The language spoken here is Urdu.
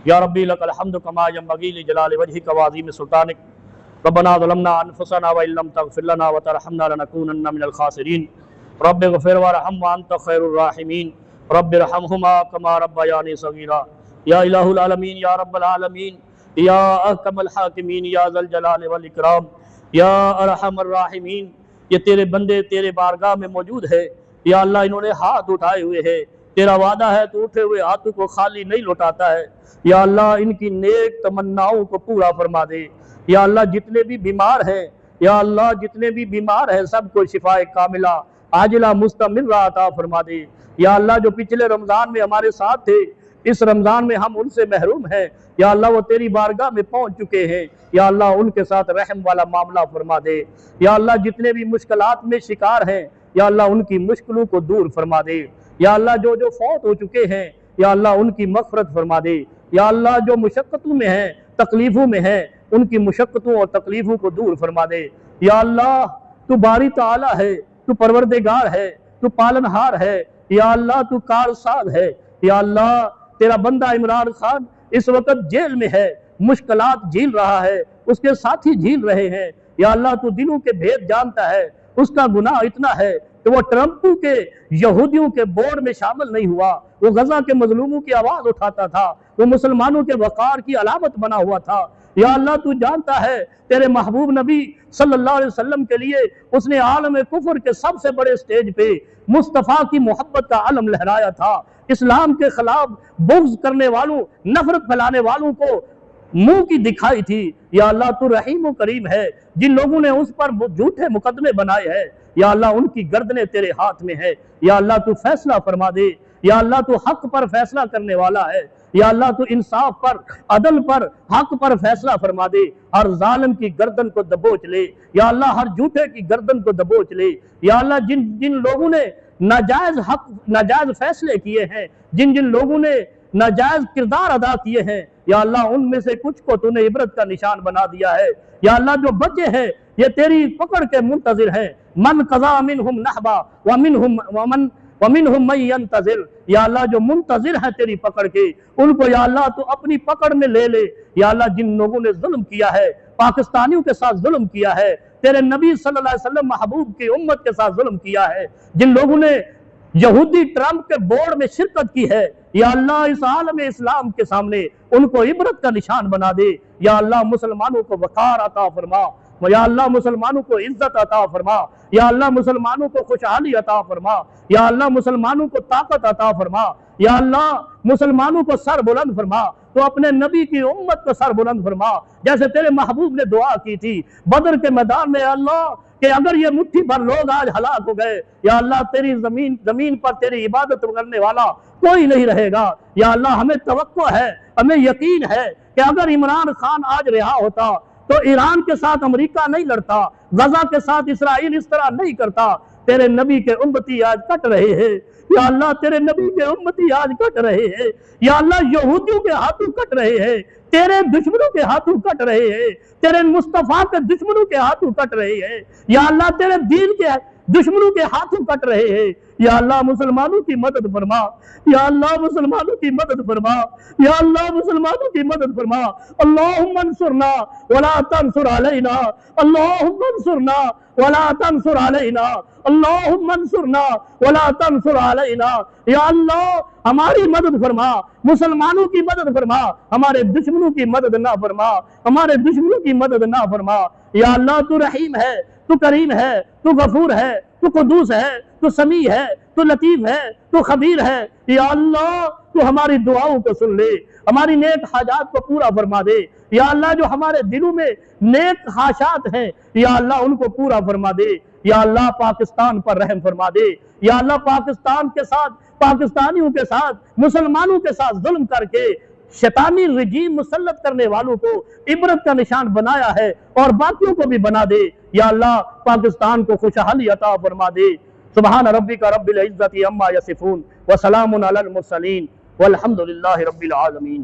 یا ربی لک الحمد کما ینبغی لجلال وجہک وعظیم سلطانک ربنا ظلمنا انفسنا وان لم تغفر لنا وترحمنا لنکونن من الخاسرین رب اغفر وارحم وانت خیر الراحمین رب ارحمہما کما ربیانی صغیرا یا الہ العالمین یا رب العالمین یا احکم الحاکمین یا ذا الجلال والاکرام یا ارحم الراحمین۔ یہ تیرے بندے تیرے بارگاہ میں موجود ہے یا اللہ، انہوں نے ہاتھ اٹھائے ہوئے ہے، تیرا وعدہ ہے تو اٹھے ہوئے ہاتھوں کو خالی نہیں لوٹاتا ہے یا اللہ، ان کی نیک تمناؤں کو پورا فرما دے یا اللہ۔ جتنے بھی بیمار ہیں یا اللہ، جتنے بھی بیمار ہیں سب کو شفاء کاملہ عاجلہ مستمرہ عطا فرما دے یا اللہ۔ جو پچھلے رمضان میں ہمارے ساتھ تھے، اس رمضان میں ہم ان سے محروم ہیں یا اللہ، وہ تیری بارگاہ میں پہنچ چکے ہیں یا اللہ، ان کے ساتھ رحم والا معاملہ فرما دے یا اللہ۔ جتنے بھی مشکلات میں شکار ہیں یا اللہ، ان کی مشکلوں کو دور فرما دے یا اللہ۔ جو فوت ہو چکے ہیں یا اللہ، ان کی مغفرت فرما دے یا اللہ۔ جو مشقتوں میں ہیں، تکلیفوں میں ہیں، ان کی مشقتوں اور تکلیفوں کو دور فرما دے یا اللہ۔ تو باری تعالی ہے، تو پروردگار ہے، تو پالنہار ہے یا اللہ، تو کارساز ہے یا اللہ۔ تیرا بندہ عمران خان اس وقت جیل میں ہے، مشکلات جھیل رہا ہے، اس کے ساتھی جھیل رہے ہیں یا اللہ۔ تو دلوں کے بھید جانتا ہے، اس کا گناہ اتنا ہے کہ وہ ٹرمپوں کے یہودیوں کے بورڈ میں شامل نہیں ہوا، وہ غزہ کے مظلوموں کی آواز اٹھاتا تھا، وہ مسلمانوں کے وقار کی علامت بنا ہوا تھا یا اللہ۔ تو جانتا ہے تیرے محبوب نبی صلی اللہ علیہ وسلم کے لیے اس نے عالم کفر کے سب سے بڑے سٹیج پہ مصطفیٰ کی محبت کا علم لہرایا تھا۔ اسلام کے خلاف بغض کرنے والوں، نفرت پھیلانے والوں کو منہ کی دکھائی تھی یا اللہ۔ تو رحیم و کریم ہے، جن لوگوں نے اس پر جھوٹے مقدمے بنائے ہیں یا اللہ، ان کی گردنیں تیرے ہاتھ میں ہے یا اللہ۔ تو فیصلہ فرما دے یا اللہ۔ تو حق پر فیصلہ کرنے والا ہے یا اللہ۔ تو انصاف پر، عدل پر، حق پر فیصلہ فرما دے۔ ہر ظالم کی گردن کو دبوچ لے یا اللہ، ہر جھوٹے کی گردن کو دبوچ لے یا اللہ۔ جن لوگوں نے ناجائز فیصلے کیے ہیں، جن لوگوں نے ناجائز کردار ادا کیے ہیں یا اللہ، ان میں سے کچھ کو تو نے عبرت کا نشان بنا دیا ہے یا اللہ۔ جو بچے ہیں یہ تیری پکڑ کے منتظر ہیں، من قضا منہم نحبا ومنہم من ینتظر یا اللہ۔ جو منتظر ہیں تیری پکڑ کے، ان کو یا اللہ تو اپنی پکڑ میں لے لے یا اللہ۔ جن لوگوں نے ظلم کیا ہے، پاکستانیوں کے ساتھ ظلم کیا ہے، تیرے نبی صلی اللہ علیہ وسلم محبوب کی امت کے ساتھ ظلم کیا ہے، جن لوگوں نے یہودی ٹرمپ کے بورڈ میں شرکت کی ہے یا اللہ، اس عالم اسلام کے سامنے ان کو عبرت کا نشان بنا دے یا اللہ۔ مسلمانوں کو وقار عطا فرما یا اللہ، مسلمانوں کو عزت عطا فرما یا اللہ، مسلمانوں کو خوشحالی عطا فرما یا اللہ، مسلمانوں کو طاقت عطا فرما یا اللہ۔ مسلمانوں کو سر بلند فرما، تو اپنے نبی کی امت کو سر بلند فرما، جیسے تیرے محبوب نے دعا کی تھی بدر کے میدان میں اللہ، کہ اگر یہ مٹھی بھر لوگ آج ہلاک ہو گئے یا اللہ، تیری زمین پر تیری عبادت کرنے والا کوئی نہیں رہے گا یا اللہ۔ ہمیں توقع ہے، ہمیں یقین ہے کہ اگر عمران خان آج رہا ہوتا تو ایران کے ساتھ امریکہ نہیں لڑتا، غزہ کے ساتھ اسرائیل اس طرح نہیں کرتا۔ تیرے نبی کے امتی آج کٹ رہے ہیں یا اللہ، تیرے نبی کے امتی آج کٹ رہے ہیں یا اللہ۔ یہودیوں کے ہاتھوں کٹ رہے ہیں، تیرے دشمنوں کے ہاتھوں کٹ رہے ہیں، تیرے مصطفیٰ کے دشمنوں کے ہاتھوں کٹ رہے ہیں یا اللہ۔ تیرے دین کے دشمنوں کے ہاتھوں کٹ رہے ہیں یا اللہ۔ مسلمانوں کی مدد فرما یا اللہ، مسلمانوں کی مدد فرما یا اللہ، مسلمانوں کی مدد فرما۔ اللہم انصرنا ولا تنصر علینا، اللہم انصرنا ولا تنصر علینا، اللہم انصرنا ولا تنصر علینا یا اللہ۔ ہماری مدد فرما، مسلمانوں کی مدد فرما، ہمارے دشمنوں کی مدد نہ فرما، ہمارے دشمنوں کی مدد نہ فرما یا اللہ۔ تو رحیم ہے، تو کریم ہے، تو غفور ہے، تو قدوس ہے، تو سمیع ہے، تو لطیف ہے، تو خبیر ہے یا اللہ۔ تو ہماری دعاؤں کو سن لے، ہماری نیک حاجات کو پورا فرما دے یا اللہ۔ جو ہمارے دلوں میں نیک خواہشات ہیں یا اللہ، ان کو پورا فرما دے یا اللہ۔ پاکستان پر رحم فرما دے یا اللہ۔ پاکستان کے ساتھ، پاکستانیوں کے ساتھ، مسلمانوں کے ساتھ ظلم کر کے شیطانی رجیم مسلط کرنے والوں کو عبرت کا نشان بنایا ہے اور باقیوں کو بھی بنا دے یا اللہ۔ پاکستان کو خوشحالی عطا فرما دے۔ سبحان ربک رب العزت عما یصفون وسلام علی المرسلین والحمد للہ رب العالمین۔